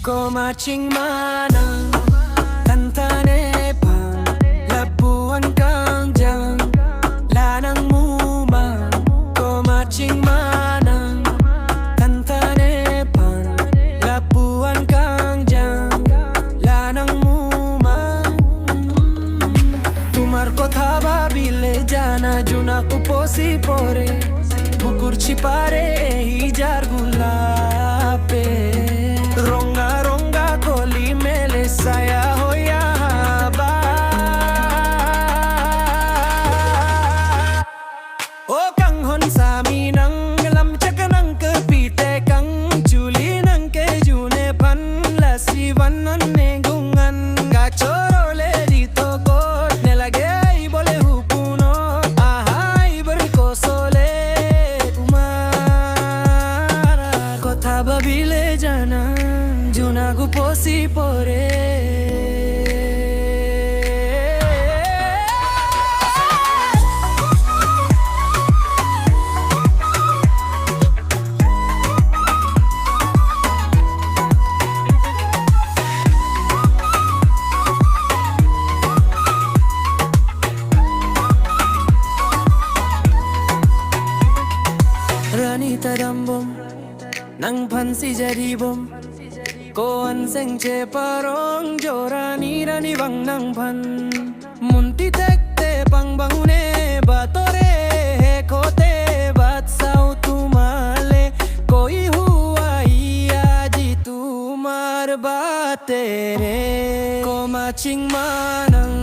Komaching manang tantane pang labuan kang jang lanang mumang Komaching manang tantane pang labuan kang jang lanang mumang तुम्हार কথা ভাবিলে জানা জুনা কুপসি পরে পুকুর ছিপারে এই যার গুলাপে রঙা রঙা কলি মেলে সায়া হইয়া বা ও কাংহন সামি নং lam chak nang ke pite kang chuli nang ke june pan la sivan ne gungan ga chorole dito kot ne lage bole hupuno ahai bar ko sole tumara kotha babile jana juna gu posi pore Rani tadambom nang pansi jadi bom ko an seng che parong jorani rani bang nang pan munti tekte pang bangune batore kote bat sau tumale koi hua iya ji tumar batere Komaching manang